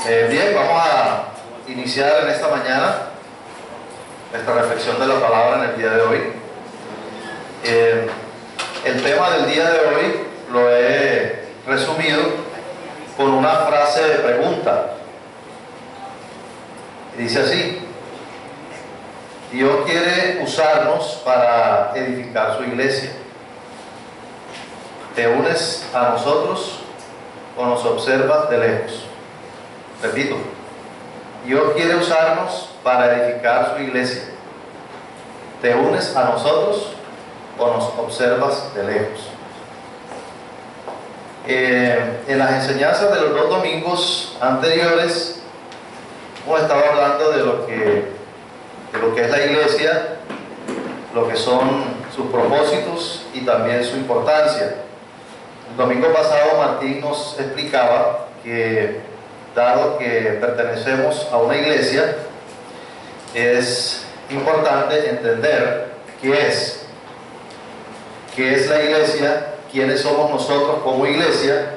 Bien, vamos a iniciar en esta mañana nuestra reflexión de la palabra en el día de hoy. El tema del día de hoy lo he resumido con una frase de pregunta. Dice así: Dios quiere usarnos para edificar su iglesia. ¿Te unes a nosotros o nos observas de lejos? Repito, Dios quiere usarnos para edificar su iglesia. ¿Te unes a nosotros o nos observas de lejos? En las enseñanzas de los 2 domingos anteriores hemos estado hablando de lo que es la iglesia, lo que son sus propósitos y también su importancia. El domingo pasado Martín nos explicaba que, dado que pertenecemos a una iglesia, es importante entender qué es la iglesia, quiénes somos nosotros como iglesia,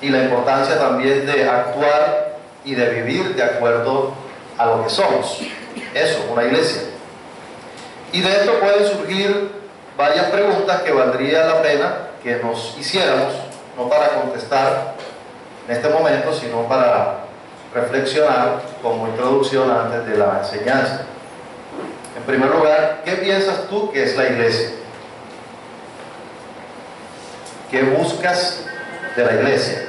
y la importancia también de actuar y de vivir de acuerdo a lo que somos. Eso, una iglesia. Y de esto pueden surgir varias preguntas que valdría la pena que nos hiciéramos, no para contestar en este momento, sino para reflexionar como introducción antes de la enseñanza. En primer lugar, ¿qué piensas tú que es la iglesia? ¿Qué buscas de la iglesia?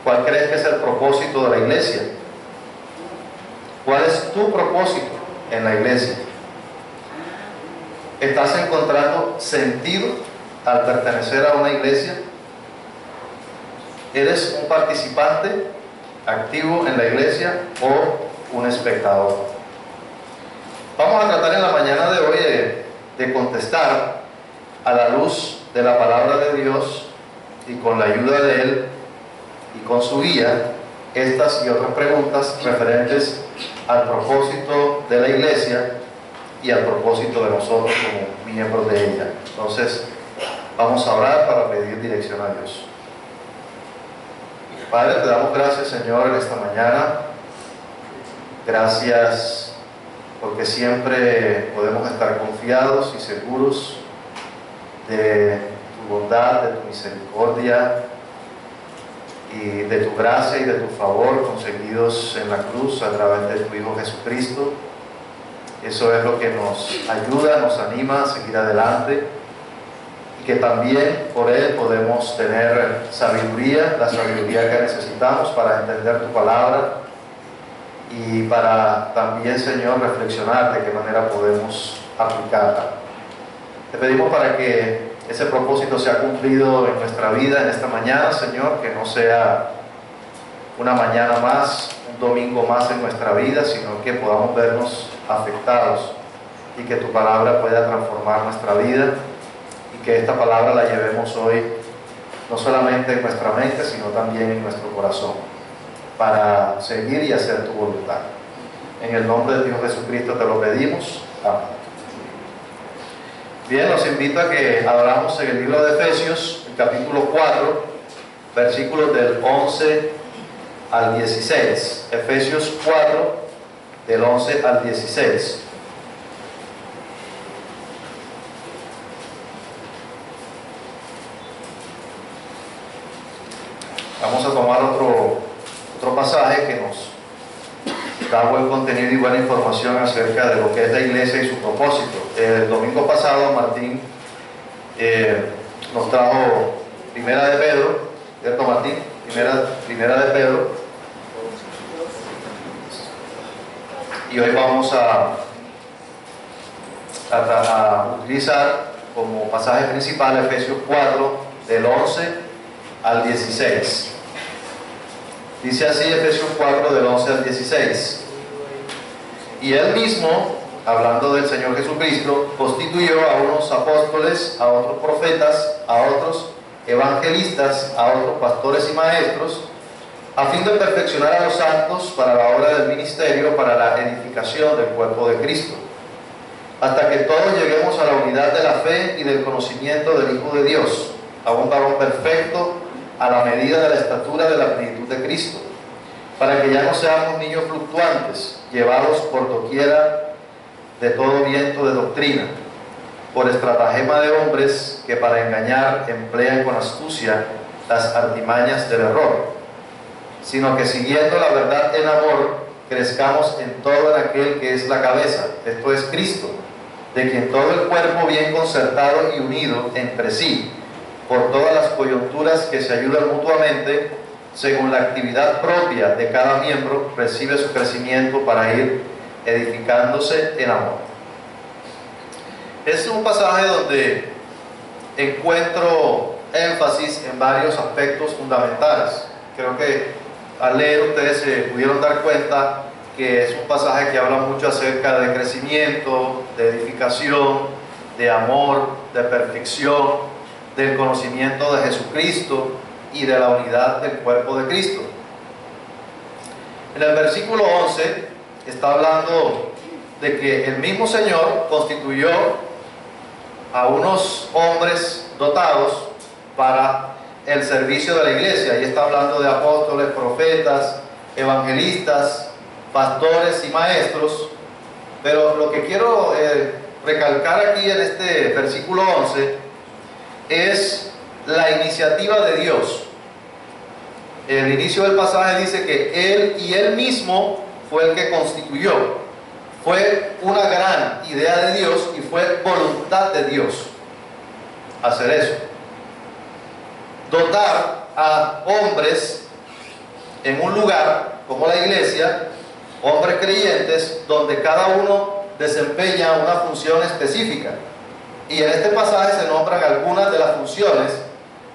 ¿Cuál crees que es el propósito de la iglesia? ¿Cuál es tu propósito en la iglesia? ¿Estás encontrando sentido al pertenecer a una iglesia? ¿Eres un participante activo en la iglesia o un espectador? Vamos a tratar en la mañana de hoy de contestar a la luz de la palabra de Dios y con la ayuda de Él y con su guía estas y otras preguntas referentes al propósito de la iglesia y al propósito de nosotros como miembros de ella. Entonces, vamos a orar para pedir dirección a Dios. Padre, te damos gracias, Señor, en esta mañana. Gracias porque siempre podemos estar confiados y seguros de tu bondad, de tu misericordia y de tu gracia y de tu favor conseguidos en la cruz a través de tu Hijo Jesucristo. Eso es lo que nos ayuda, nos anima a seguir adelante, y que también por Él podemos tener sabiduría, la sabiduría que necesitamos para entender tu palabra y para también, Señor, reflexionar de qué manera podemos aplicarla. Te pedimos para que ese propósito sea cumplido en nuestra vida en esta mañana, Señor, que no sea una mañana más, un domingo más en nuestra vida, sino que podamos vernos afectados y que tu palabra pueda transformar nuestra vida, y que esta palabra la llevemos hoy no solamente en nuestra mente, sino también en nuestro corazón, para seguir y hacer tu voluntad. En el nombre de Dios Jesucristo te lo pedimos. Amén. Bien, los invito a que abramos en el libro de Efesios, el capítulo 4, versículos del 11 al 16. Efesios 4, del 11 al 16. Vamos a tomar otro pasaje que nos da buen contenido y buena información acerca de lo que es la iglesia y su propósito. El domingo pasado Martín nos trajo Primera de Pedro, ¿cierto, Martín? Primera de Pedro. Y hoy vamos a utilizar como pasaje principal Efesios 4, del 11 al 16. Dice así Efesios 4, del 11 al 16. Y Él mismo, hablando del Señor Jesucristo, constituyó a unos apóstoles, a otros profetas, a otros evangelistas, a otros pastores y maestros, a fin de perfeccionar a los santos para la obra del ministerio, para la edificación del cuerpo de Cristo, hasta que todos lleguemos a la unidad de la fe y del conocimiento del Hijo de Dios, a un varón perfecto, a la medida de la estatura de la plenitud de Cristo, para que ya no seamos niños fluctuantes, llevados por doquiera de todo viento de doctrina, por estratagema de hombres que para engañar emplean con astucia las artimañas del error, sino que siguiendo la verdad en amor, crezcamos en todo en aquel que es la cabeza, esto es Cristo, de quien todo el cuerpo bien concertado y unido entre sí, por todas las coyunturas que se ayudan mutuamente, según la actividad propia de cada miembro, recibe su crecimiento para ir edificándose en amor. Es un pasaje donde encuentro énfasis en varios aspectos fundamentales. Creo que al leer ustedes se pudieron dar cuenta que es un pasaje que habla mucho acerca de crecimiento, de edificación, de amor, de perfección, del conocimiento de Jesucristo y de la unidad del cuerpo de Cristo. En el versículo 11 está hablando de que el mismo Señor constituyó a unos hombres dotados para el servicio de la iglesia, y está hablando de apóstoles, profetas, evangelistas, pastores y maestros. Pero lo que quiero recalcar aquí en este versículo 11 es la iniciativa de Dios. El inicio del pasaje dice que Él y Él mismo fue el que constituyó. Fue una gran idea de Dios y fue voluntad de Dios hacer eso. Dotar a hombres en un lugar como la iglesia, hombres creyentes, donde cada uno desempeña una función específica. Y en este pasaje se nombran algunas de las funciones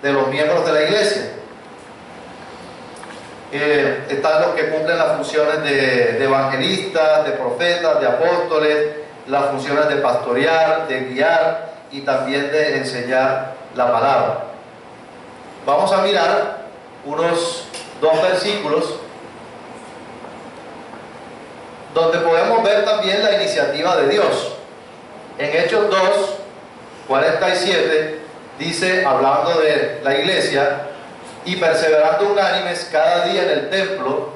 de los miembros de la iglesia. Están los que cumplen las funciones de evangelistas, de profetas, de apóstoles, las funciones de pastorear, de guiar y también de enseñar la palabra. Vamos a mirar unos dos versículos donde podemos ver también la iniciativa de Dios. En Hechos 2, 47 dice, hablando de la iglesia: y perseverando unánimes cada día en el templo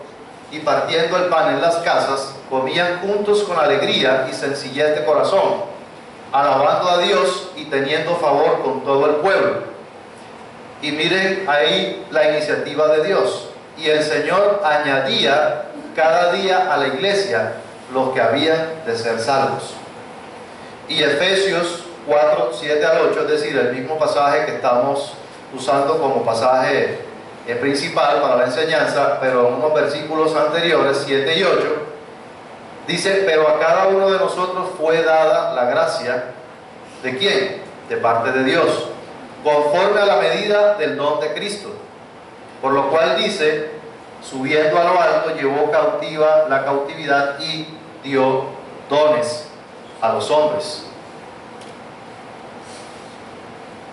y partiendo el pan en las casas, comían juntos con alegría y sencillez de corazón, alabando a Dios y teniendo favor con todo el pueblo. Y miren ahí la iniciativa de Dios. Y el Señor añadía cada día a la iglesia los que habían de ser salvos. Y Efesios 4, 7 al 8, es decir, el mismo pasaje que estamos usando como pasaje principal para la enseñanza, pero en unos versículos anteriores, 7 y 8, dice: pero a cada uno de nosotros fue dada la gracia, ¿de quién? De parte de Dios, conforme a la medida del don de Cristo, por lo cual dice: subiendo a lo alto, llevó cautiva la cautividad y dio dones a los hombres.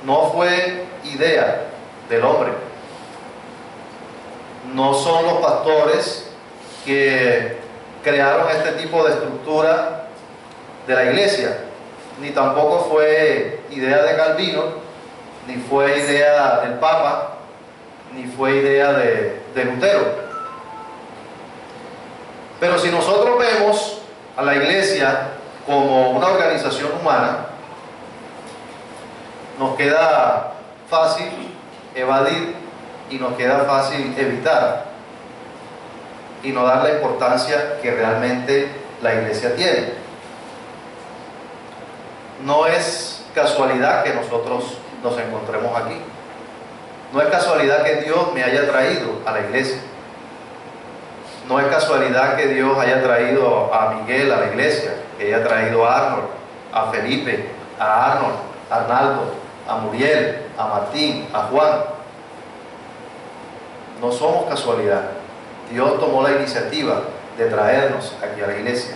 No fue idea del hombre. No son los pastores que crearon este tipo de estructura de la iglesia, ni tampoco fue idea de Calvino, ni fue idea del Papa, ni fue idea de Lutero. Pero si nosotros vemos a la iglesia como una organización humana, nos queda fácil evadir y nos queda fácil evitar y no dar la importancia que realmente la iglesia tiene. No es casualidad que nosotros nos encontremos aquí. No es casualidad que Dios me haya traído a la iglesia. No es casualidad que Dios haya traído a Miguel a la iglesia, que haya traído a Arnold, a Felipe, a Arnold, a Arnaldo, a Muriel, a Martín, a Juan. No somos casualidad. Dios tomó la iniciativa de traernos aquí a la iglesia.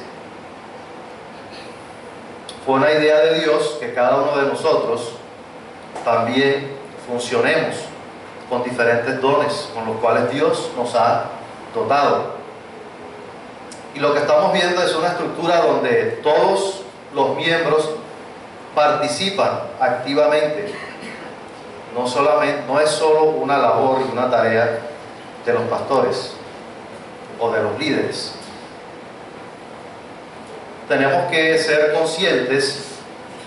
Fue una idea de Dios que cada uno de nosotros también funcionemos con diferentes dones con los cuales Dios nos ha dotado. Y lo que estamos viendo es una estructura donde todos los miembros participan activamente. no es solo una labor y una tarea de los pastores o de los líderes. Tenemos que ser conscientes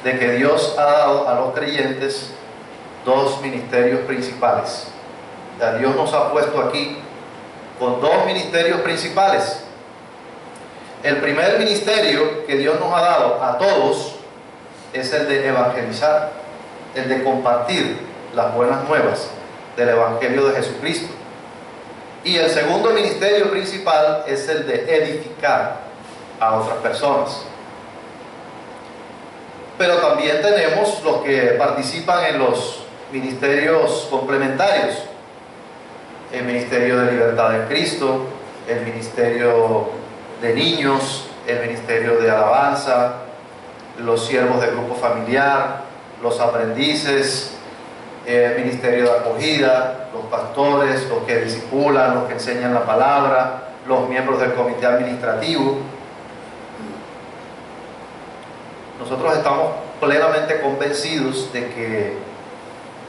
de que Dios ha dado a los creyentes dos ministerios principales. O sea, Dios nos ha puesto aquí con dos ministerios principales. El primer ministerio que Dios nos ha dado a todos es el de evangelizar, el de compartir las buenas nuevas del Evangelio de Jesucristo. Y el segundo ministerio principal es el de edificar a otras personas. Pero también tenemos los que participan en los ministerios complementarios: el ministerio de libertad en Cristo, el ministerio de niños, el ministerio de alabanza, los siervos del grupo familiar, los aprendices, el ministerio de acogida, los pastores, los que discipulan, los que enseñan la palabra, los miembros del comité administrativo. Nosotros estamos plenamente convencidos de que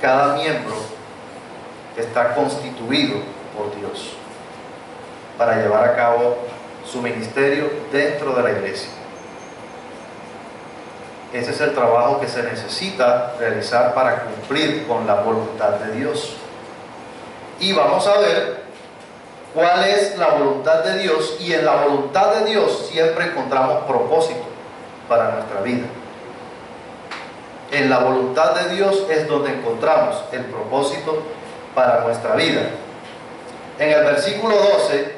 cada miembro está constituido por Dios para llevar a cabo su ministerio dentro de la iglesia. Ese es el trabajo que se necesita realizar para cumplir con la voluntad de Dios. Y vamos a ver cuál es la voluntad de Dios, y en la voluntad de Dios siempre encontramos propósito para nuestra vida. En la voluntad de Dios es donde encontramos el propósito para nuestra vida. En el versículo 12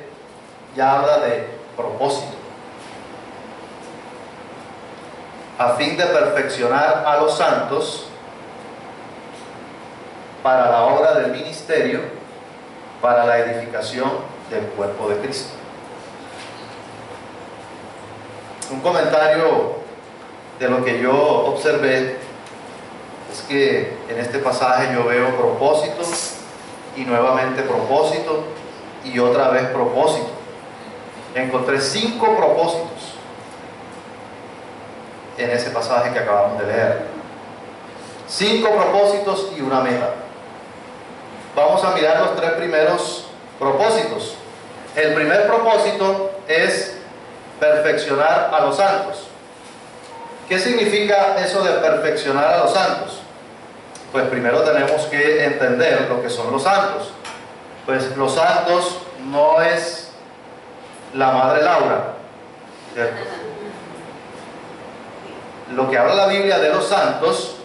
ya habla de propósito. A fin de perfeccionar a los santos para la obra del ministerio, para la edificación del cuerpo de Cristo. Un comentario de lo que yo observé es que en este pasaje yo veo propósito y nuevamente propósito y otra vez propósito. Encontré 5 propósitos en ese pasaje que acabamos de leer. 5 propósitos y una meta. Vamos a mirar los 3 primeros propósitos. El primer propósito es perfeccionar a los santos. ¿Qué significa eso de perfeccionar a los santos? Pues primero tenemos que entender lo que son los santos. Pues los santos no es la Madre Laura, ¿cierto? Lo que habla la Biblia de los santos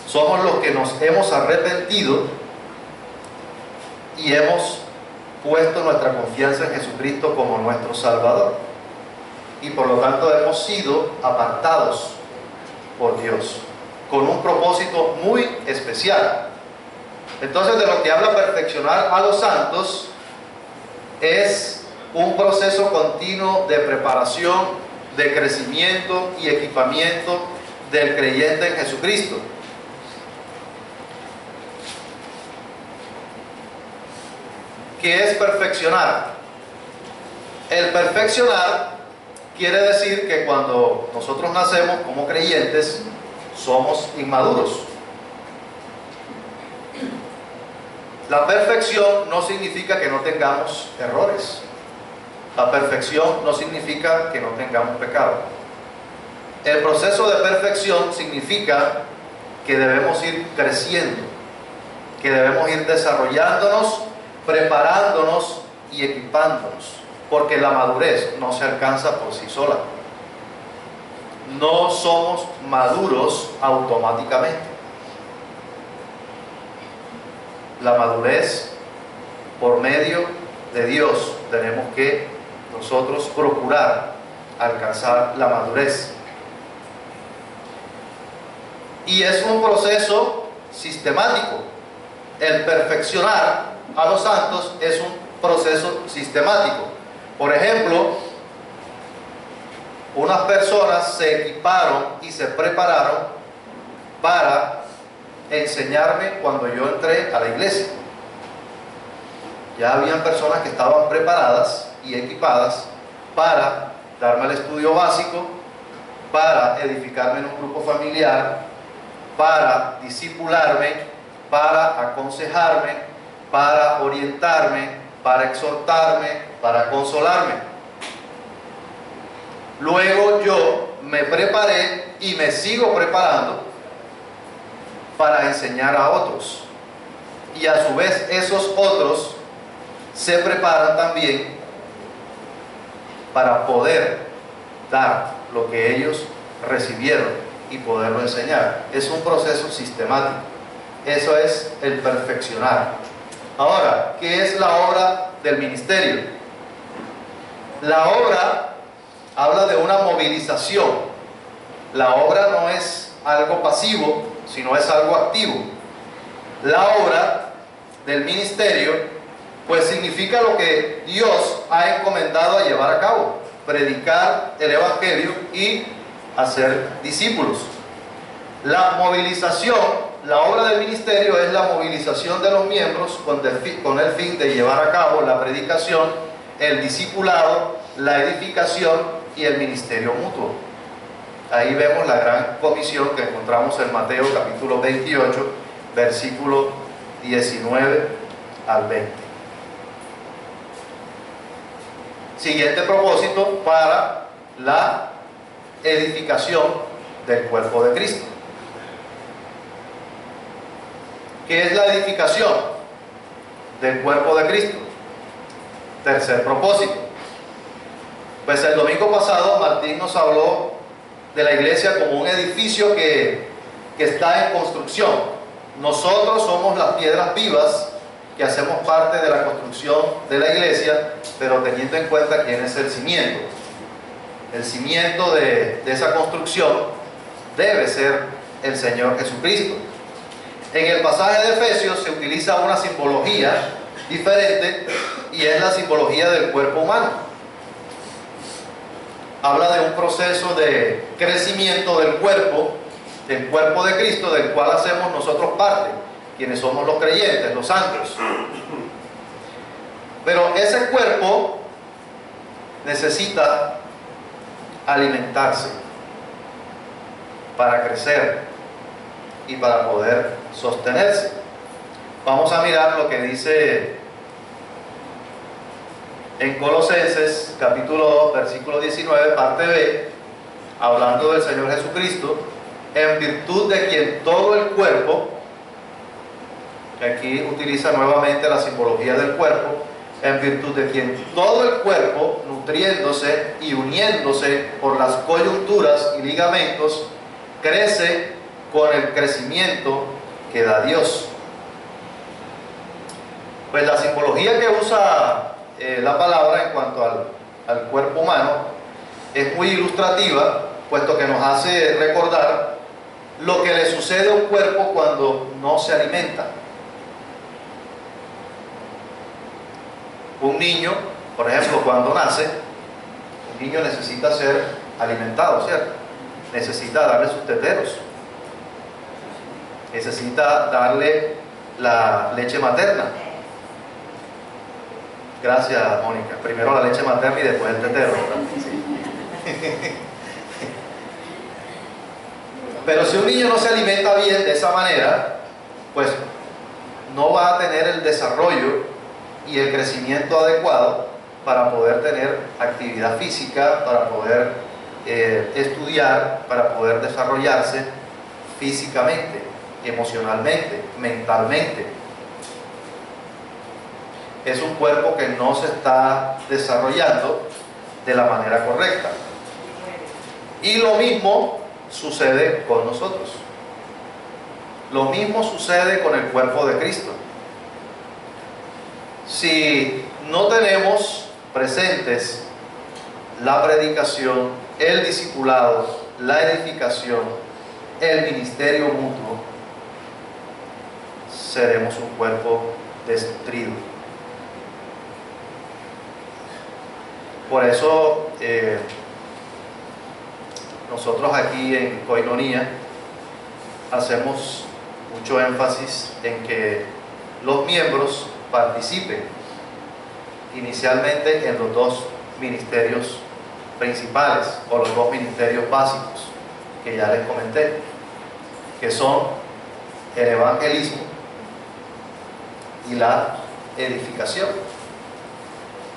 somos los que nos hemos arrepentido y hemos puesto nuestra confianza en Jesucristo como nuestro Salvador, y por lo tanto hemos sido apartados por Dios con un propósito muy especial. Entonces, de lo que habla perfeccionar a los santos es un proceso continuo de preparación, de crecimiento y equipamiento del creyente en Jesucristo. ¿Qué es perfeccionar? El perfeccionar quiere decir que cuando nosotros nacemos como creyentes somos inmaduros. La perfección no significa que no tengamos errores. La perfección no significa que no tengamos pecado. El proceso de perfección significa que debemos ir creciendo, que debemos ir desarrollándonos, preparándonos y equipándonos, porque la madurez no se alcanza por sí sola. No somos maduros automáticamente. La madurez por medio de Dios. Tenemos que nosotros procurar alcanzar la madurez. Y es un proceso sistemático. El perfeccionar a los santos es un proceso sistemático. Por ejemplo, unas personas se equiparon y se prepararon para enseñarme cuando yo entré a la iglesia. Ya habían personas que estaban preparadas y equipadas para darme el estudio básico, para edificarme en un grupo familiar, para discipularme, para aconsejarme, para orientarme, para exhortarme, para consolarme. Luego yo me preparé y me sigo preparando para enseñar a otros. Y a su vez esos otros se preparan también para poder dar lo que ellos recibieron y poderlo enseñar. Es un proceso sistemático. Eso es el perfeccionar. Ahora, ¿qué es la obra del ministerio? La obra habla de una movilización. La obra no es algo pasivo, sino es algo activo. La obra del ministerio, pues significa lo que Dios ha encomendado a llevar a cabo: predicar el Evangelio y hacer discípulos. La movilización, la obra del ministerio es la movilización de los miembros con el fin de llevar a cabo la predicación, el discipulado, la edificación y el ministerio mutuo. Ahí vemos la gran comisión que encontramos en Mateo capítulo 28, versículo 19 al 20. Siguiente propósito para la edificación del cuerpo de Cristo. ¿Qué es la edificación del cuerpo de Cristo? Tercer propósito. Pues el domingo pasado Martín nos habló de la iglesia como un edificio que está en construcción. Nosotros somos las piedras vivas que hacemos parte de la construcción de la iglesia, pero teniendo en cuenta quién es el cimiento. El cimiento de esa construcción debe ser el Señor Jesucristo. En el pasaje de Efesios se utiliza una simbología diferente y es la simbología del cuerpo humano. Habla de un proceso de crecimiento del cuerpo de Cristo, del cual hacemos nosotros parte, quienes somos los creyentes, los santos. Pero ese cuerpo necesita alimentarse para crecer y para poder sostenerse. Vamos a mirar lo que dice en Colosenses capítulo 2, versículo 19, parte B, hablando del Señor Jesucristo, en virtud de quien todo el cuerpo, que aquí utiliza nuevamente la simbología del cuerpo, en virtud de quien todo el cuerpo, nutriéndose y uniéndose por las coyunturas y ligamentos, crece con el crecimiento que da Dios. Pues la simbología que usa la palabra en cuanto al cuerpo humano es muy ilustrativa, puesto que nos hace recordar lo que le sucede a un cuerpo cuando no se alimenta. Un niño, por ejemplo, cuando nace, un niño necesita ser alimentado, ¿cierto? Necesita darle sus teteros, necesita darle la leche materna. Gracias, Mónica. Primero la leche materna y después el tetero, ¿verdad? Sí. Pero si un niño no se alimenta bien de esa manera, pues no va a tener el desarrollo y el crecimiento adecuado para poder tener actividad física, para poder estudiar, para poder desarrollarse físicamente, emocionalmente, mentalmente. Es un cuerpo que no se está desarrollando de la manera correcta. Y lo mismo sucede con nosotros. Lo mismo sucede con el cuerpo de Cristo. Si no tenemos presentes la predicación, el discipulado, la edificación, el ministerio mutuo, seremos un cuerpo desnutrido. Por eso nosotros aquí en Koinonia hacemos mucho énfasis en que los miembros participen inicialmente en los dos ministerios principales o los dos ministerios básicos que ya les comenté. que son el evangelismo y la edificación.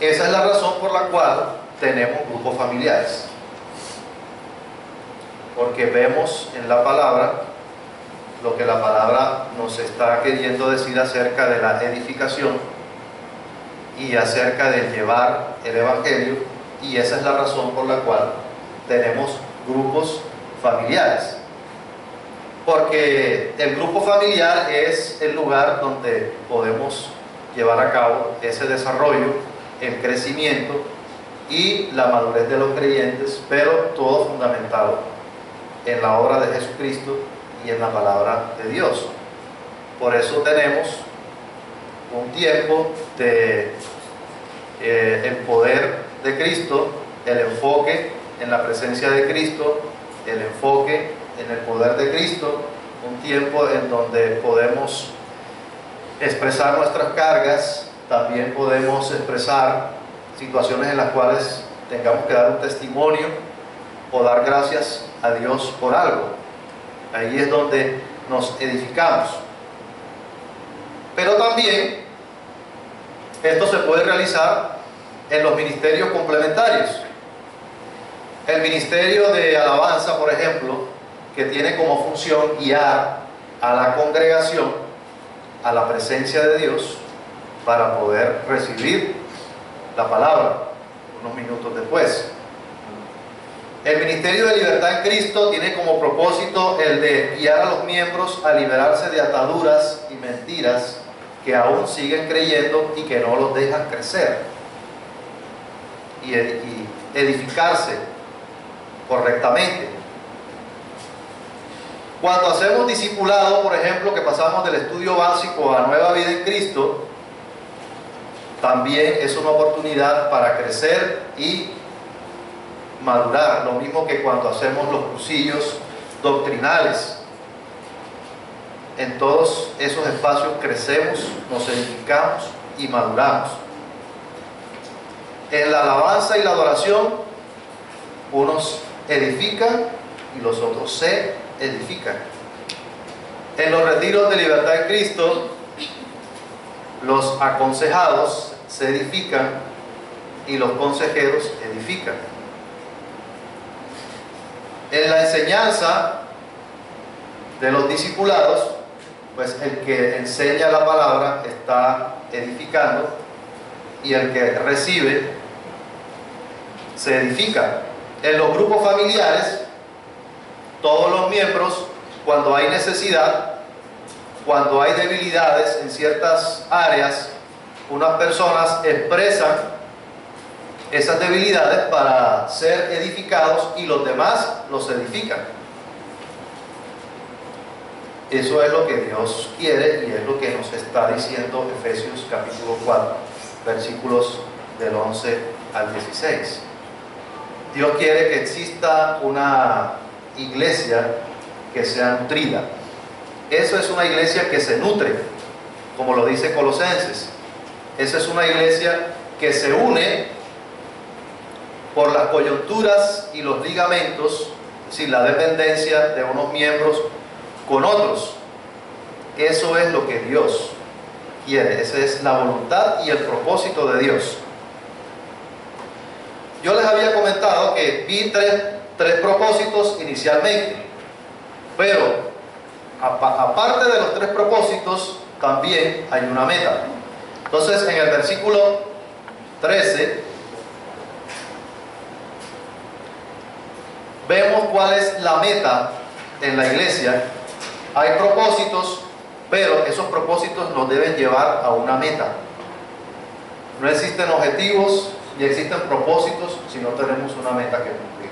Esa es la razón por la cual tenemos grupos familiares, porque vemos en la palabra lo que la palabra nos está queriendo decir acerca de la edificación y acerca de llevar el evangelio, y esa es la razón por la cual tenemos grupos familiares, porque el grupo familiar es el lugar donde podemos llevar a cabo ese desarrollo, el crecimiento y la madurez de los creyentes, pero todo fundamentado en la obra de Jesucristo y en la palabra de Dios. Por eso tenemos un tiempo de el poder de Cristo, el enfoque en la presencia de Cristo, el enfoque en el poder de Cristo, un tiempo en donde podemos expresar nuestras cargas, también podemos expresar situaciones en las cuales tengamos que dar un testimonio o dar gracias a Dios por algo. Ahí es donde nos edificamos. Pero también esto se puede realizar en los ministerios complementarios. El ministerio de alabanza, por ejemplo, que tiene como función guiar a la congregación a la presencia de Dios para poder recibir la palabra unos minutos después. El ministerio de libertad en Cristo tiene como propósito el de guiar a los miembros a liberarse de ataduras y mentiras que aún siguen creyendo y que no los dejan crecer y edificarse correctamente. Cuando hacemos discipulado, por ejemplo, que pasamos del estudio básico a nueva vida en Cristo, también es una oportunidad para crecer y madurar, lo mismo que cuando hacemos los cursillos doctrinales. En todos esos espacios crecemos, nos edificamos y maduramos. En la alabanza y la adoración, unos edifican y los otros se edifican. En los retiros de libertad en Cristo, los aconsejados se edifican y los consejeros edifican. En la enseñanza de los discipulados, pues el que enseña la palabra está edificando y el que recibe se edifica. En los grupos familiares, todos los miembros, cuando hay necesidad, cuando hay debilidades en ciertas áreas, unas personas expresan esas debilidades para ser edificados y los demás los edifican. Eso es lo que Dios quiere y es lo que nos está diciendo Efesios capítulo 4, versículos del 11 al 16. Dios quiere que exista una iglesia que sea nutrida. Eso es una iglesia que se nutre, como lo dice Colosenses. Esa es una iglesia que se une por las coyunturas y los ligamentos, sin la dependencia de unos miembros con otros. Eso es lo que Dios quiere. Esa es la voluntad y el propósito de Dios. Yo les había comentado que vi tres propósitos inicialmente, pero aparte de los tres propósitos, también hay una meta. Entonces, en el versículo 13, vemos cuál es la meta en la iglesia. Hay propósitos, pero esos propósitos nos deben llevar a una meta. No existen objetivos ni existen propósitos si no tenemos una meta que cumplir.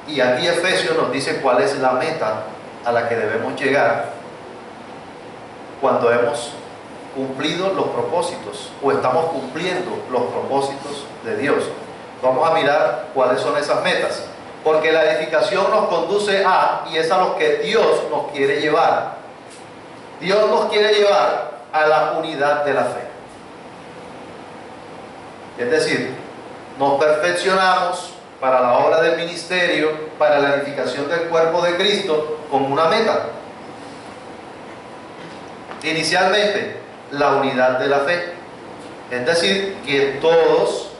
Y aquí Efesios nos dice cuál es la meta a la que debemos llegar cuando hemos cumplido los propósitos o estamos cumpliendo los propósitos de Dios. Vamos a mirar cuáles son esas metas, porque la edificación nos conduce a, y es a lo que Dios nos quiere llevar. Dios nos quiere llevar a la unidad de la fe. Es decir, nos perfeccionamos para la obra del ministerio, para la edificación del cuerpo de Cristo, con una meta. Inicialmente, la unidad de la fe. Es decir, que todos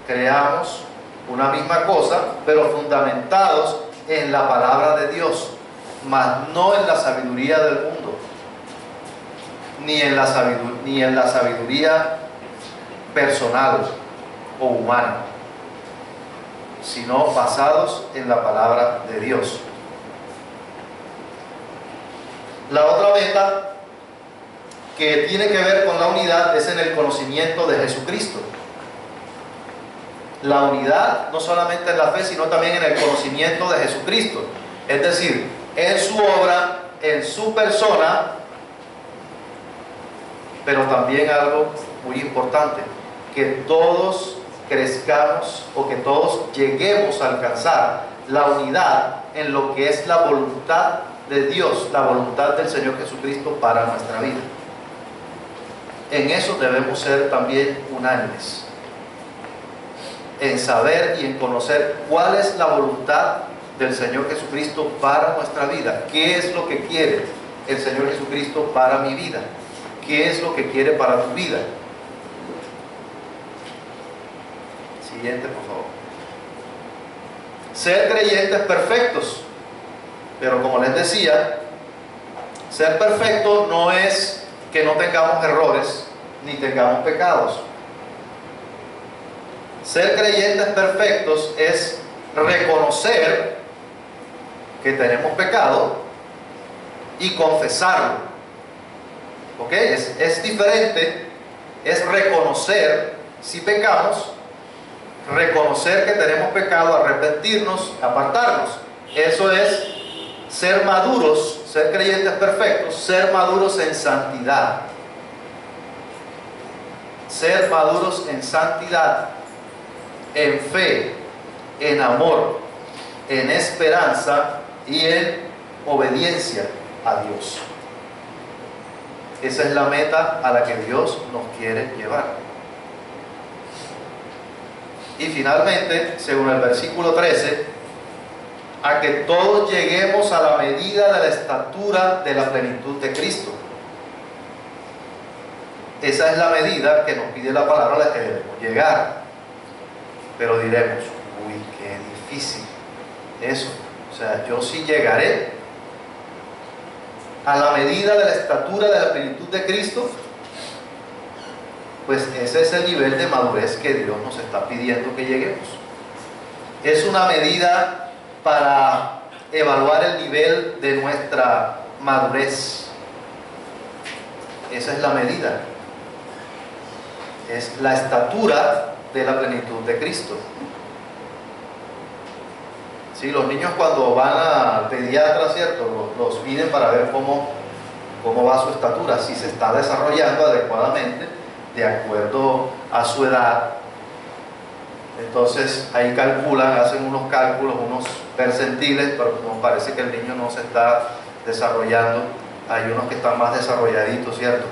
creamos una misma cosa, pero fundamentados en la palabra de Dios, mas no en la sabiduría del mundo, ni en la sabiduría personal o humana, sino basados en la palabra de Dios. La otra meta que tiene que ver con la unidad es en el conocimiento de Jesucristo. La unidad no solamente en la fe, sino también en el conocimiento de Jesucristo. Es decir, en su obra, en su persona, pero también algo muy importante, que todos crezcamos o que todos lleguemos a alcanzar la unidad en lo que es la voluntad de Dios, la voluntad del Señor Jesucristo para nuestra vida. En eso debemos ser también unánimes, en saber y en conocer cuál es la voluntad del Señor Jesucristo para nuestra vida. ¿Qué es lo que quiere el Señor Jesucristo para mi vida? ¿Qué es lo que quiere para tu vida? Siguiente, por favor. Ser creyentes perfectos. Pero como les decía, ser perfecto no es que no tengamos errores ni tengamos pecados. Ser creyentes perfectos es reconocer que tenemos pecado y confesarlo. ¿Ok? Es diferente, es reconocer si pecamos, reconocer que tenemos pecado, arrepentirnos, apartarnos. Eso es ser maduros, ser creyentes perfectos, ser maduros en santidad. Ser maduros en santidad, en fe, en amor, en esperanza y en obediencia a Dios. Esa es la meta a la que Dios nos quiere llevar. Y finalmente, según el versículo 13, a que todos lleguemos a la medida de la estatura de la plenitud de Cristo. Esa es la medida que nos pide la palabra a la que debemos llegar. Pero diremos, uy, qué difícil eso. O sea, yo sí llegaré a la medida de la estatura de la plenitud de Cristo. Pues ese es el nivel de madurez que Dios nos está pidiendo que lleguemos. Es una medida para evaluar el nivel de nuestra madurez. Esa es la medida. Es la estatura de la plenitud de Cristo. Sí, los niños cuando van al pediatra, ¿cierto? Los miden para ver cómo va su estatura, si se está desarrollando adecuadamente de acuerdo a su edad. Entonces ahí calculan, hacen unos cálculos, unos percentiles, pero nos parece que el niño no se está desarrollando. Hay unos que están más desarrolladitos, ¿cierto?,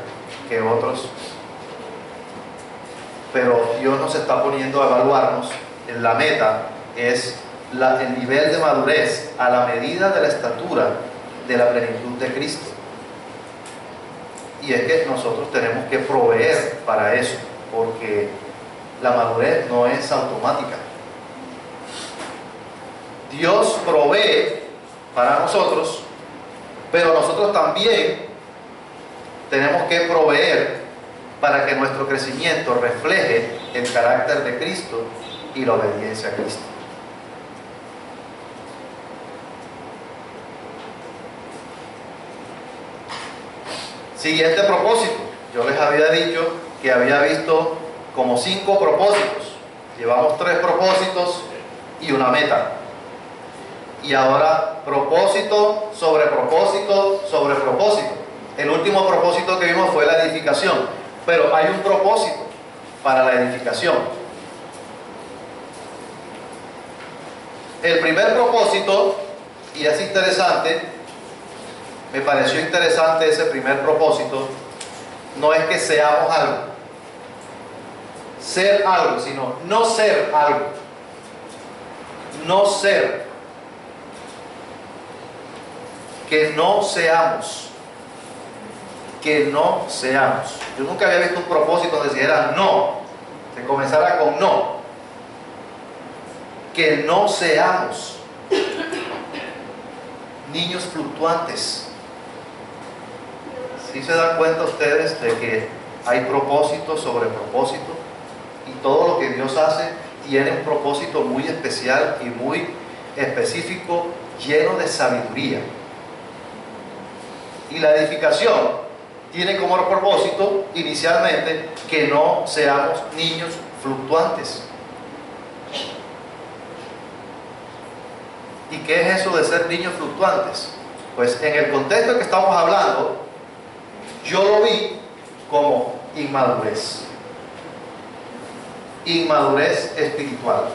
que otros. Pero Dios nos está poniendo a evaluarnos. En la meta es el nivel de madurez a la medida de la estatura de la plenitud de Cristo. Y es que nosotros tenemos que proveer para eso, porque la madurez no es automática. Dios provee para nosotros, pero nosotros también tenemos que proveer para que nuestro crecimiento refleje el carácter de Cristo y la obediencia a Cristo. Siguiente propósito. Yo les había dicho que había visto como 5 propósitos. Llevamos 3 propósitos y una meta. Y ahora propósito sobre propósito sobre propósito. El último propósito que vimos fue la edificación. Pero hay un propósito para la edificación. El primer propósito, y es interesante, me pareció interesante ese primer propósito, no es que seamos algo, ser algo, sino no ser algo. No ser. que no seamos. Que no seamos. Yo nunca había visto un propósito donde dijera no, que comenzara con no. Que no seamos niños fluctuantes. ¿Sí se dan cuenta ustedes de que hay propósito sobre propósito? Y todo lo que Dios hace tiene un propósito muy especial y muy específico, lleno de sabiduría. Y la edificación tiene como propósito inicialmente que no seamos niños fluctuantes. ¿Y qué es eso de ser niños fluctuantes? Pues en el contexto en que estamos hablando, yo lo vi como inmadurez. Inmadurez espiritual.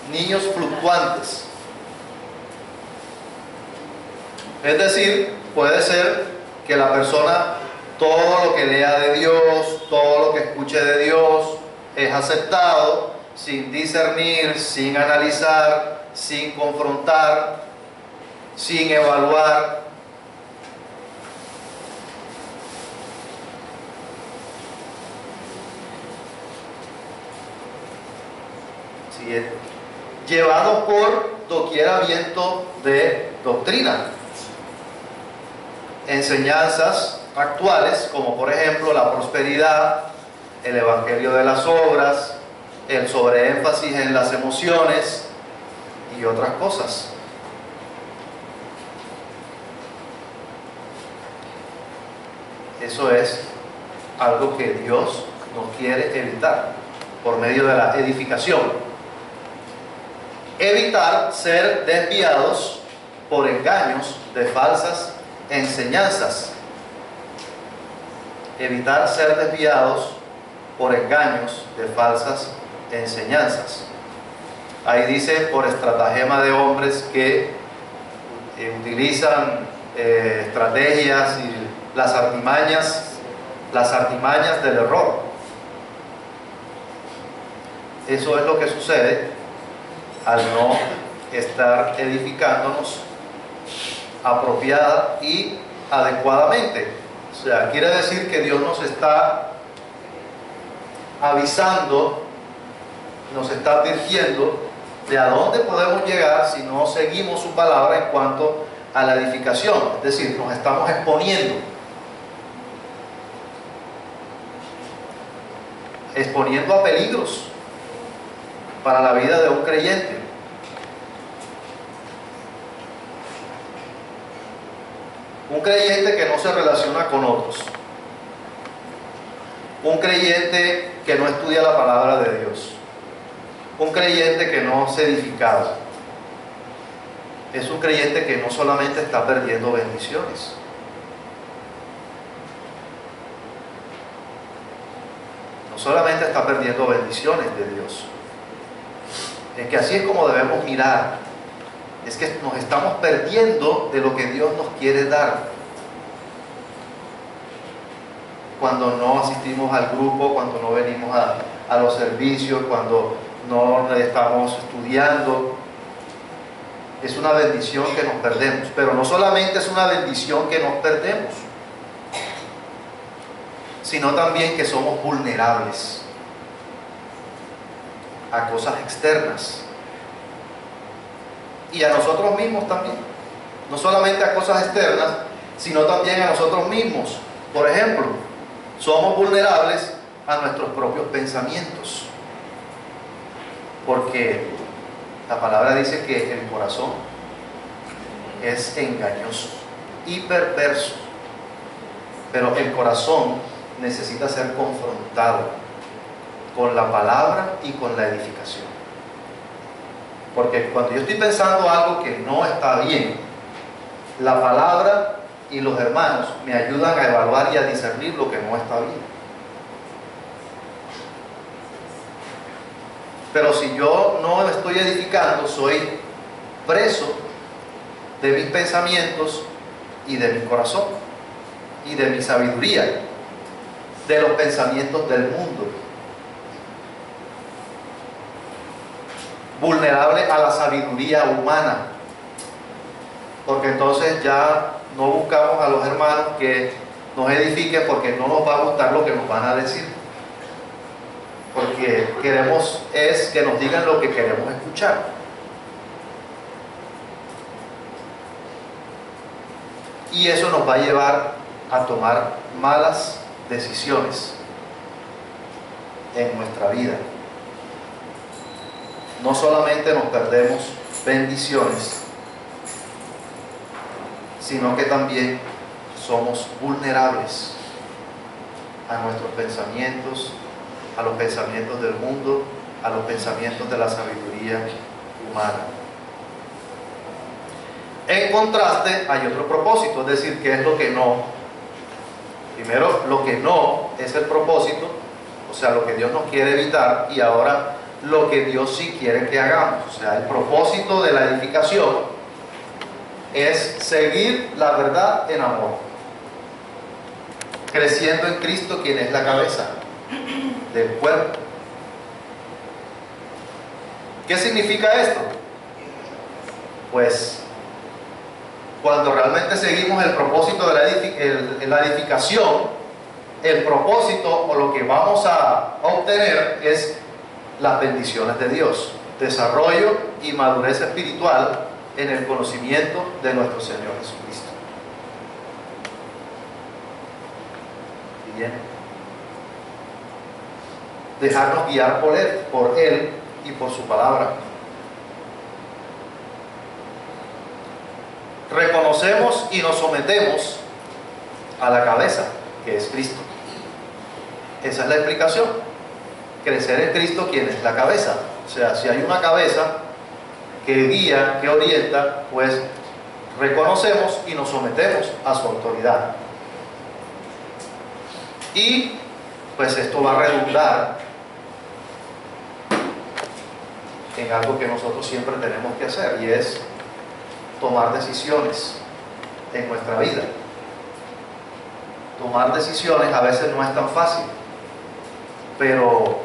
Niños fluctuantes. Es decir, puede ser que la persona, todo lo que lea de Dios, todo lo que escuche de Dios, es aceptado, sin discernir, sin analizar, sin confrontar, sin evaluar. Sí, llevado por doquiera viento de doctrina. Enseñanzas actuales, como por ejemplo la prosperidad, el evangelio de las obras, el sobreénfasis en las emociones y otras cosas. Eso es algo que Dios nos quiere evitar por medio de la edificación. Evitar ser desviados por engaños de falsas enseñanzas. Evitar ser desviados por engaños de falsas enseñanzas. Ahí dice, por estratagema de hombres que utilizan estrategias y las artimañas del error. Eso es lo que sucede al no estar edificándonos apropiada y adecuadamente. O sea, quiere decir que Dios nos está avisando, nos está advirtiendo de a dónde podemos llegar si no seguimos su palabra en cuanto a la edificación. Es decir, nos estamos exponiendo a peligros para la vida de un creyente. Un creyente que no se relaciona con otros. Un creyente que no estudia la palabra de Dios. Un creyente que no se edificado. Es un creyente que no solamente está perdiendo bendiciones. No solamente está perdiendo bendiciones de Dios. Es que así es como debemos mirar. Es que nos estamos perdiendo de lo que Dios nos quiere dar. Cuando no asistimos al grupo, cuando no venimos a los servicios, cuando no estamos estudiando. Es una bendición que nos perdemos. Pero no solamente es una bendición que nos perdemos, sino también que somos vulnerables a cosas externas. Y a nosotros mismos también. No solamente a cosas externas, sino también a nosotros mismos. Por ejemplo, somos vulnerables a nuestros propios pensamientos. Porque la palabra dice que el corazón es engañoso y perverso. Pero el corazón necesita ser confrontado con la palabra y con la edificación. Porque cuando yo estoy pensando algo que no está bien, la palabra y los hermanos me ayudan a evaluar y a discernir lo que no está bien. Pero si yo no me estoy edificando, soy preso de mis pensamientos y de mi corazón y de mi sabiduría, de los pensamientos del mundo. Vulnerable a la sabiduría humana. porque entonces ya no buscamos a los hermanos que nos edifiquen, porque no nos va a gustar lo que nos van a decir, porque queremos es que nos digan lo que queremos escuchar. Y eso nos va a llevar a tomar malas decisiones en nuestra vida. No solamente nos perdemos bendiciones, sino que también somos vulnerables a nuestros pensamientos, a los pensamientos del mundo, a los pensamientos de la sabiduría humana. En contraste, hay otro propósito, es decir, ¿qué es lo que no? Primero, lo que no es el propósito, o sea, lo que Dios nos quiere evitar, y ahora lo que Dios sí quiere que hagamos. O sea, el propósito de la edificación es seguir la verdad en amor, creciendo en Cristo, quien es la cabeza del cuerpo. ¿Qué significa esto? Pues cuando realmente seguimos el propósito de la edificación, el propósito o lo que vamos a obtener es las bendiciones de Dios, desarrollo y madurez espiritual en el conocimiento de nuestro Señor Jesucristo. Bien. Dejarnos guiar por Él y por su palabra. Reconocemos y nos sometemos a la cabeza, que es Cristo. Esa es la explicación. Crecer en Cristo, quien es la cabeza. O sea, si hay una cabeza que guía, que orienta, pues reconocemos y nos sometemos a su autoridad. Y pues esto va a redundar en algo que nosotros siempre tenemos que hacer, y es tomar decisiones en nuestra vida. Tomar decisiones a veces no es tan fácil, pero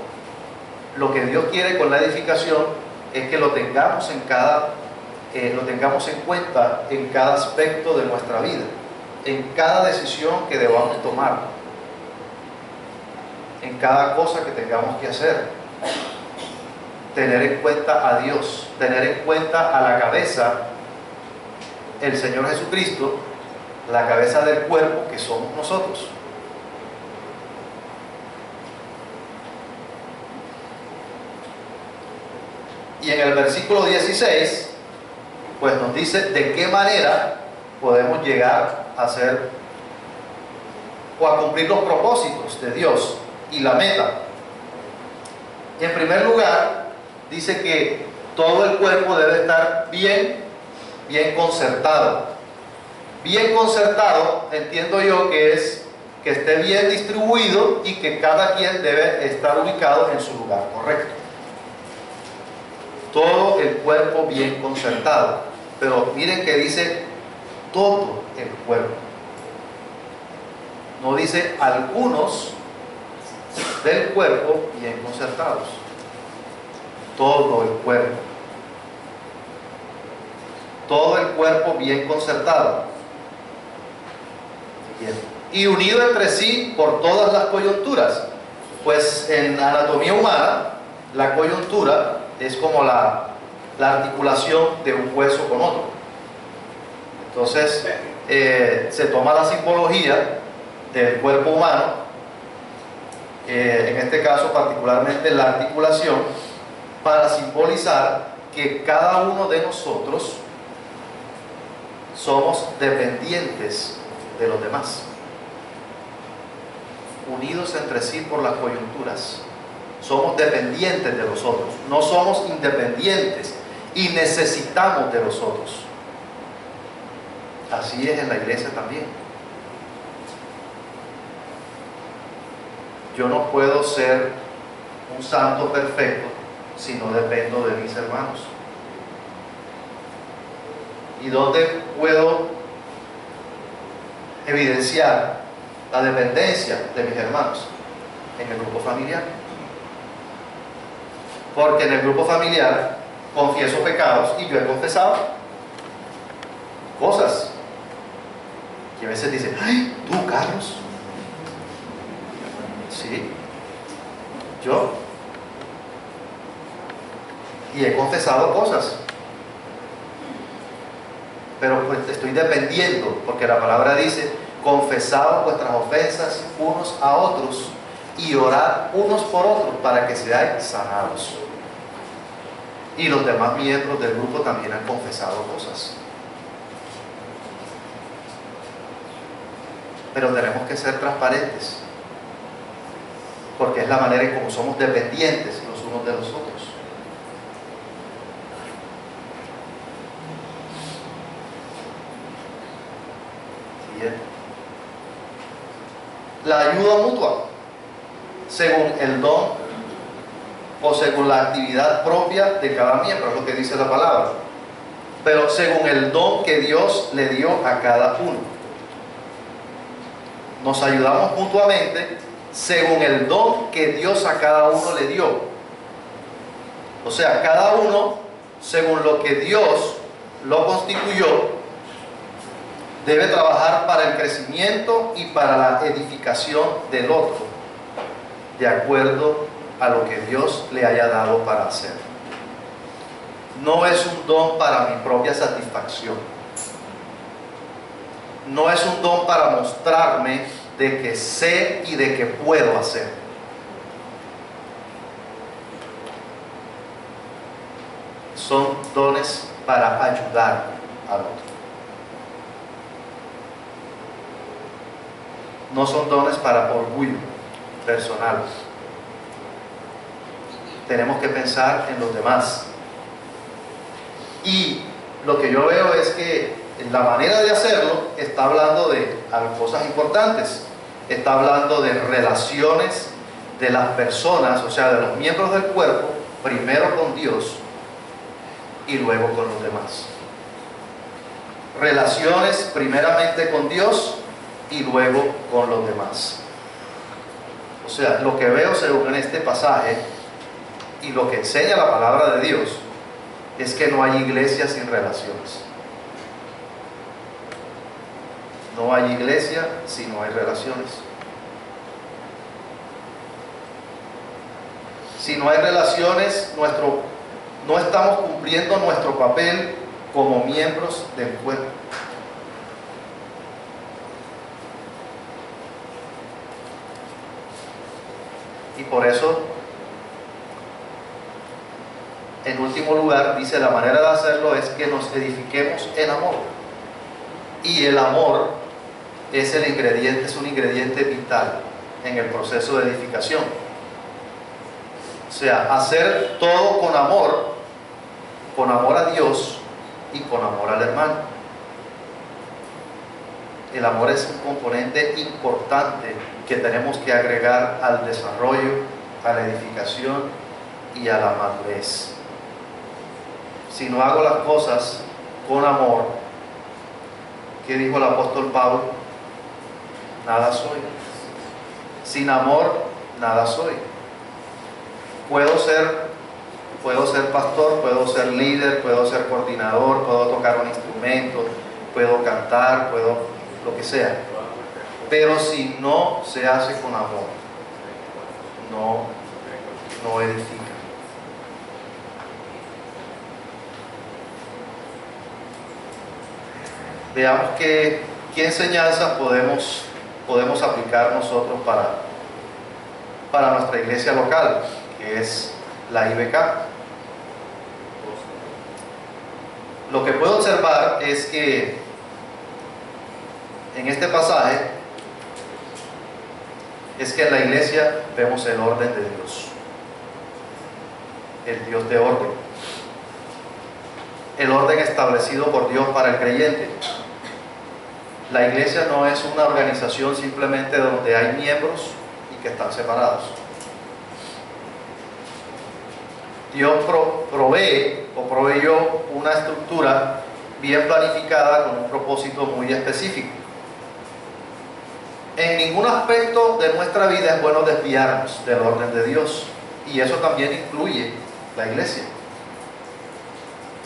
lo que Dios quiere con la edificación es que lo tengamos en cuenta en cada aspecto de nuestra vida, en cada decisión que debamos tomar, en cada cosa que tengamos que hacer. Tener en cuenta a Dios, tener en cuenta a la cabeza, el Señor Jesucristo, la cabeza del cuerpo que somos nosotros. Y en el versículo 16, pues nos dice de qué manera podemos llegar a hacer o a cumplir los propósitos de Dios y la meta. En primer lugar, dice que todo el cuerpo debe estar bien concertado. Bien concertado, entiendo yo que es que esté bien distribuido y que cada quien debe estar ubicado en su lugar correcto. Todo el cuerpo bien concertado. Pero miren que dice todo el cuerpo. No dice algunos del cuerpo bien concertados. Todo el cuerpo. Todo el cuerpo bien concertado. Bien. Y unido entre sí por todas las coyunturas. Pues en anatomía humana, la coyuntura es como la articulación de un hueso con otro. Entonces, se toma la simbología del cuerpo humano, en este caso particularmente la articulación, para simbolizar que cada uno de nosotros somos dependientes de los demás, unidos entre sí por las coyunturas. Somos dependientes de los otros, no somos independientes y necesitamos de los otros. Así es en la iglesia también. Yo no puedo ser un santo perfecto si no dependo de mis hermanos. ¿Y dónde puedo evidenciar la dependencia de mis hermanos? En el grupo familiar. Porque en el grupo familiar confieso pecados y yo he confesado. cosas. Y a veces dicen, ¡ay, tú, Carlos! Sí, yo. Y he confesado cosas. Pero pues estoy dependiendo, porque la palabra dice, confesad vuestras ofensas unos a otros y orad unos por otros para que seáis sanados. Y los demás miembros del grupo también han confesado cosas. Pero tenemos que ser transparentes, porque es la manera en cómo somos dependientes los unos de los otros. Bien. La ayuda mutua, según el don o según la actividad propia de cada miembro, es lo que dice la palabra, pero según el don que Dios le dio a cada uno. Nos ayudamos mutuamente según el don que Dios a cada uno le dio. O sea, cada uno, según lo que Dios lo constituyó, debe trabajar para el crecimiento y para la edificación del otro, de acuerdo a lo que Dios le haya dado para hacer. No es un don para mi propia satisfacción. No es un don para mostrarme de que sé y de que puedo hacer. Son dones para ayudar al otro. No son dones para orgullo personal. Tenemos que pensar en los demás. Y lo que yo veo es que la manera de hacerlo está hablando de cosas importantes. Está hablando de relaciones de las personas, o sea, de los miembros del cuerpo, primero con Dios y luego con los demás. Relaciones primeramente con Dios y luego con los demás. O sea, lo que veo según este pasaje y lo que enseña la palabra de Dios es que no hay iglesia sin relaciones. No hay iglesia si no hay relaciones. Si no hay relaciones, no estamos cumpliendo nuestro papel como miembros del cuerpo. Y por eso, en último lugar, dice, la manera de hacerlo es que nos edifiquemos en amor. Y el amor es un ingrediente vital en el proceso de edificación. O sea, hacer todo con amor a Dios y con amor al hermano. El amor es un componente importante que tenemos que agregar al desarrollo, a la edificación y a la madurez. Si no hago las cosas con amor, ¿qué dijo el apóstol Pablo? Nada soy. Sin amor, nada soy. Puedo ser pastor, puedo ser líder, puedo ser coordinador, puedo tocar un instrumento, puedo cantar, puedo lo que sea. Pero si no se hace con amor, no edifica. Veamos qué enseñanzas podemos aplicar nosotros para nuestra iglesia local, que es la IBK. Lo que puedo observar es que en este pasaje es que en la iglesia vemos el orden de Dios, el Dios de orden, el orden establecido por Dios para el creyente. La iglesia no es una organización simplemente donde hay miembros y que están separados. Dios proveyó una estructura bien planificada con un propósito muy específico. En ningún aspecto de nuestra vida es bueno desviarnos del orden de Dios, y eso también incluye la iglesia.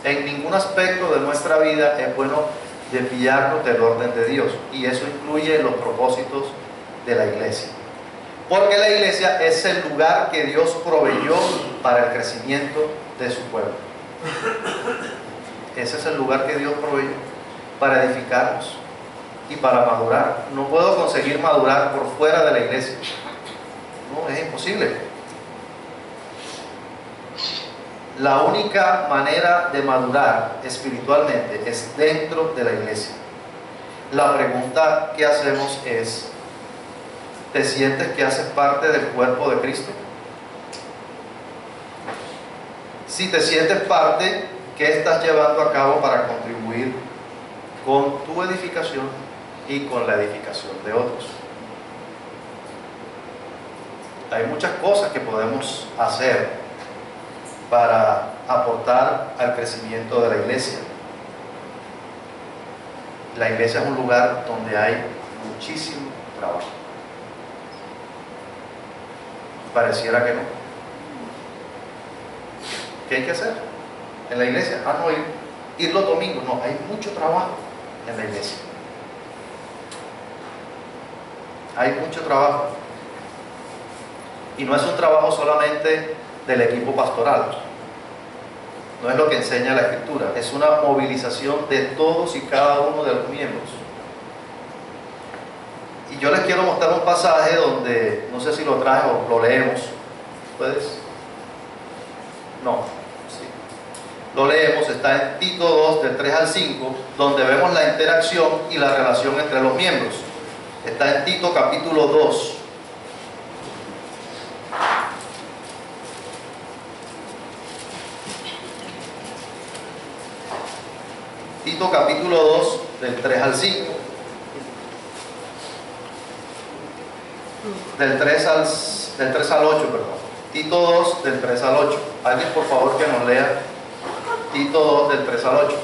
En ningún aspecto de nuestra vida es bueno desviarnos del orden de Dios, y eso incluye los propósitos de la iglesia. Porque la iglesia es el lugar que Dios proveyó para el crecimiento de su pueblo. Ese es el lugar que Dios proveyó para edificarnos y para madurar. No puedo conseguir madurar por fuera de la iglesia. No, es imposible. La única manera de madurar espiritualmente es dentro de la iglesia. La pregunta que hacemos es: ¿te sientes que haces parte del cuerpo de Cristo? Si te sientes parte, ¿qué estás llevando a cabo para contribuir con tu edificación y con la edificación de otros? Hay muchas cosas que podemos hacer para aportar al crecimiento de la iglesia. La iglesia es un lugar donde hay muchísimo trabajo. Pareciera que no. ¿Qué hay que hacer en la iglesia? No ir los domingos. No, hay mucho trabajo en la iglesia. Hay mucho trabajo. Y no es un trabajo solamente del equipo pastoral. No es lo que enseña la Escritura. Es una movilización de todos y cada uno de los miembros. Y yo les quiero mostrar un pasaje donde, no sé si lo traje o lo leemos. ¿Puedes? No. Sí. Lo leemos, está en Tito 2, del 3 al 5, donde vemos la interacción y la relación entre los miembros. Está en Tito capítulo 2. Tito capítulo 2, del 3 al 5. Del 3 al 8, perdón. Tito 2, del 3 al 8. Alguien, por favor, que nos lea Tito 2, del 3 al 8.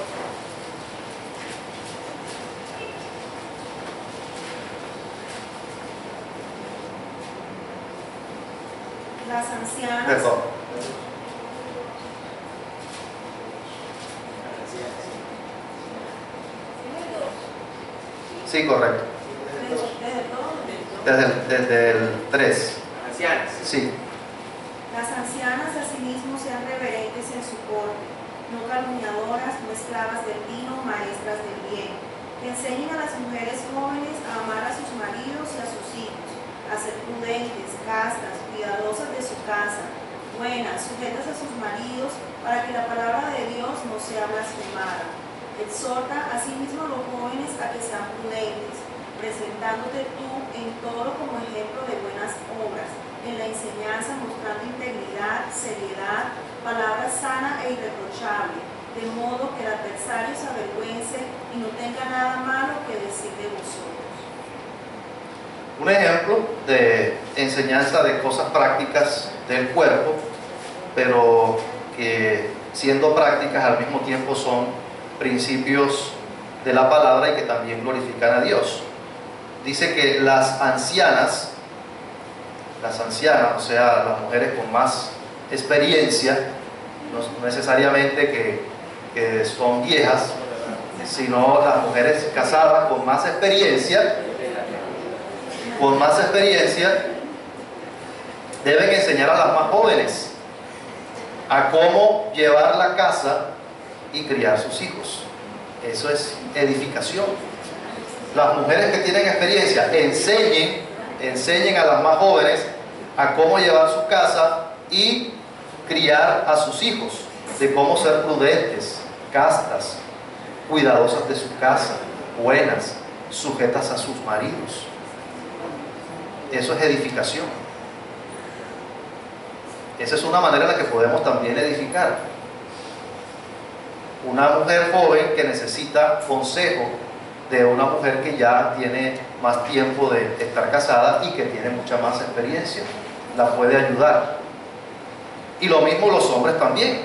Las ancianas. Perdón. Sí, correcto. Desde el 3. Ancianas. Sí. Las ancianas asimismo sean reverentes en su corte, no calumniadoras, no esclavas del vino, maestras del bien, que enseñen a las mujeres jóvenes a amar a sus maridos y a sus hijos, a ser prudentes, castas, cuidadosas de su casa, buenas, sujetas a sus maridos, para que la palabra de Dios no sea blasfemada. Exhorta asimismo a los jóvenes a que sean prudentes, presentándote tú en todo como ejemplo de buenas obras, en la enseñanza mostrando integridad, seriedad, palabra sana e irreprochable, de modo que el adversario se avergüence y no tenga nada malo que decir de vosotros. Un ejemplo de enseñanza de cosas prácticas del cuerpo, pero que siendo prácticas al mismo tiempo son principios de la palabra y que también glorifican a Dios. Dice que las ancianas, o sea, las mujeres con más experiencia, no necesariamente que son viejas, sino las mujeres casadas con más experiencia, deben enseñar a las más jóvenes a cómo llevar la casa y criar sus hijos. Eso es edificación. Las mujeres que tienen experiencia enseñen a las más jóvenes a cómo llevar su casa y criar a sus hijos, de cómo ser prudentes, castas, cuidadosas de su casa, buenas, sujetas a sus maridos. Eso es edificación. Esa es una manera en la que podemos también edificar. Una mujer joven que necesita consejo de una mujer que ya tiene más tiempo de estar casada y que tiene mucha más experiencia, la puede ayudar. Y lo mismo los hombres también.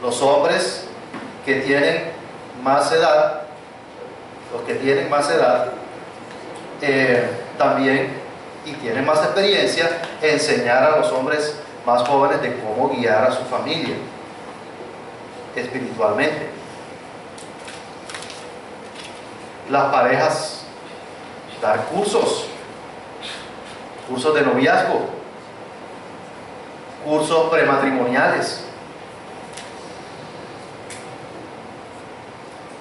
Los hombres que tienen más edad, también, y tienen más experiencia, enseñar a los hombres más jóvenes de cómo guiar a su familia espiritualmente. las parejas dar cursos de noviazgo, cursos prematrimoniales.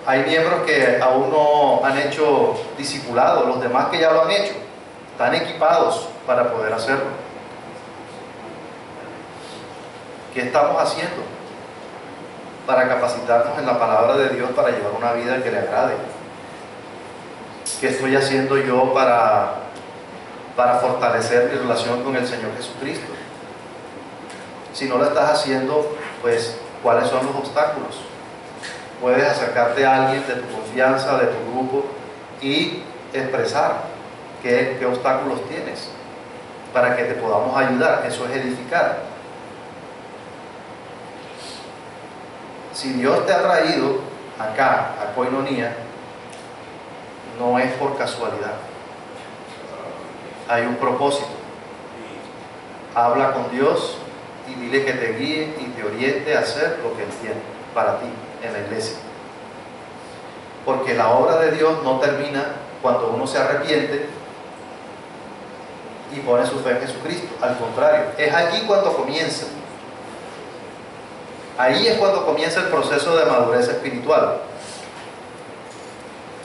Hay miembros que aún no han hecho discipulado, los demás que ya lo han hecho, están equipados para poder hacerlo. ¿Qué estamos haciendo para capacitarnos en la palabra de Dios para llevar una vida que le agrade? ¿Qué estoy haciendo yo para fortalecer mi relación con el Señor Jesucristo? Si no lo estás haciendo, pues, ¿cuáles son los obstáculos? Puedes acercarte a alguien de tu confianza, de tu grupo, y expresar qué obstáculos tienes para que te podamos ayudar. Eso es edificar. Si Dios te ha traído acá, a Koinonia, no es por casualidad. Hay un propósito. Habla con Dios y dile que te guíe y te oriente a hacer lo que Él tiene para ti en la iglesia. Porque la obra de Dios no termina cuando uno se arrepiente y pone su fe en Jesucristo. Al contrario, es allí cuando comienza. Ahí es cuando comienza el proceso de madurez espiritual.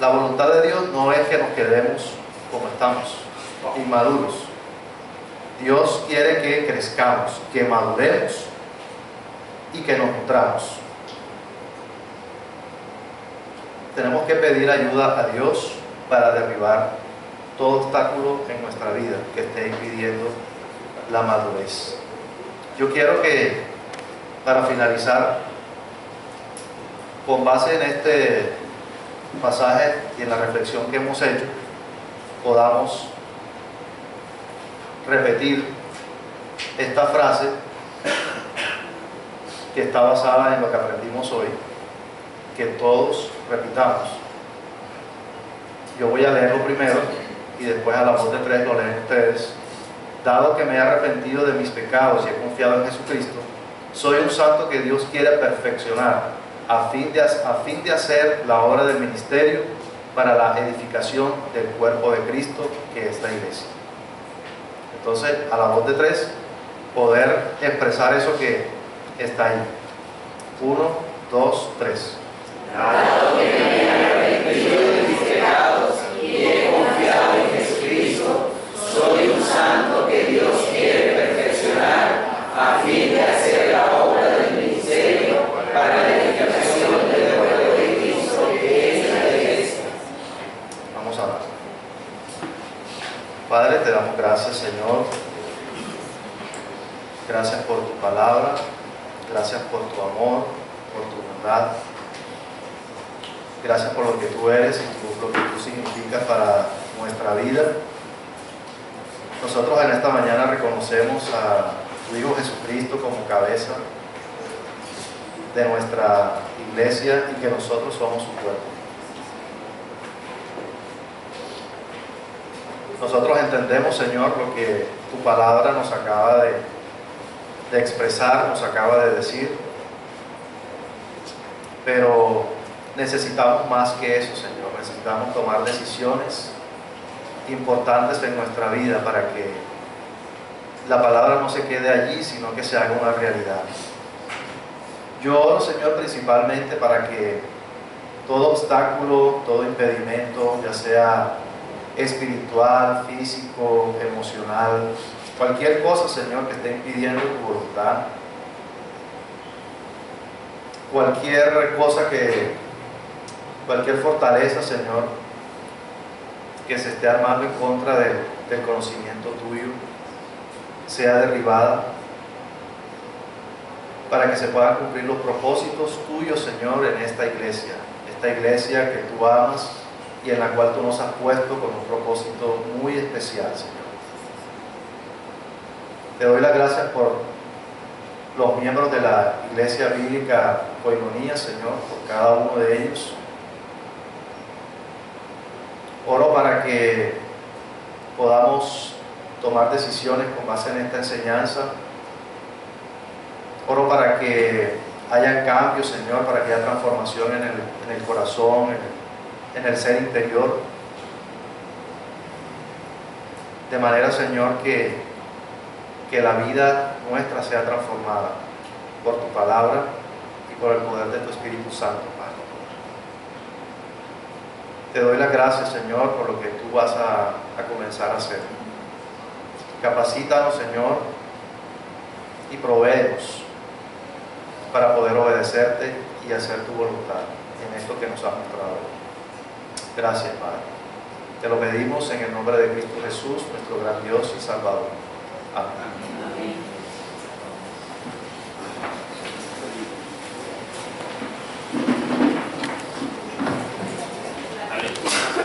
La voluntad de Dios no es que nos quedemos como estamos, inmaduros. Dios quiere que crezcamos, que maduremos y que nos nutramos. Tenemos que pedir ayuda a Dios para derribar todo obstáculo en nuestra vida que esté impidiendo la madurez. Yo quiero que, para finalizar, con base en este pasaje y en la reflexión que hemos hecho, podamos repetir esta frase que está basada en lo que aprendimos hoy, que todos repitamos. Yo voy a leerlo primero y después a la voz de tres lo leen ustedes. Dado que me he arrepentido de mis pecados y he confiado en Jesucristo, soy un santo que Dios quiere perfeccionar a fin de hacer la obra del ministerio para la edificación del cuerpo de Cristo, que es la iglesia. Entonces, a la voz de tres, poder expresar eso que está ahí. 1, 2, 3. Dado que me he arrepentido de mis pecados y he confiado en Jesucristo, soy un santo que Dios quiere perfeccionar a fin de hacer la obra del ministerio para la edificación del cuerpo de Cristo, que es la iglesia. Vamos a orar. Padre, te damos gracias, Señor. Gracias por tu palabra, gracias por tu amor, por tu bondad. Gracias por lo que tú eres y lo que tú significas para nuestra vida. Nosotros en esta mañana reconocemos a tu Hijo Jesucristo como cabeza de nuestra iglesia y que nosotros somos su cuerpo. Nosotros entendemos, Señor, lo que tu palabra nos acaba de expresar, nos acaba de decir, pero necesitamos más que eso, Señor. Necesitamos tomar decisiones importantes en nuestra vida para que la palabra no se quede allí, sino que se haga una realidad. Yo oro, Señor, principalmente para que todo obstáculo, todo impedimento, ya sea espiritual, físico, emocional, cualquier cosa, Señor, que esté impidiendo tu voluntad, cualquier cosa cualquier fortaleza, Señor, que se esté armando en contra del conocimiento tuyo, sea derribada, para que se puedan cumplir los propósitos tuyos, Señor, en esta iglesia que tú amas y en la cual tú nos has puesto con un propósito muy especial, Señor. Te doy las gracias por los miembros de la Iglesia Bíblica Koinonia, Señor, por cada uno de ellos. Oro para que podamos tomar decisiones con base en esta enseñanza. Oro para que haya cambios, Señor, para que haya transformación en el corazón, en el ser interior, de manera, Señor, que la vida nuestra sea transformada por tu palabra y por el poder de tu Espíritu Santo, Padre. Te doy las gracias, Señor, por lo que tú vas a comenzar a hacer. Capacítanos, Señor, y provéenos para poder obedecerte y hacer tu voluntad en esto que nos has mostrado. Gracias, Padre. Te lo pedimos en el nombre de Cristo Jesús, nuestro gran Dios y Salvador. Amén. Amén.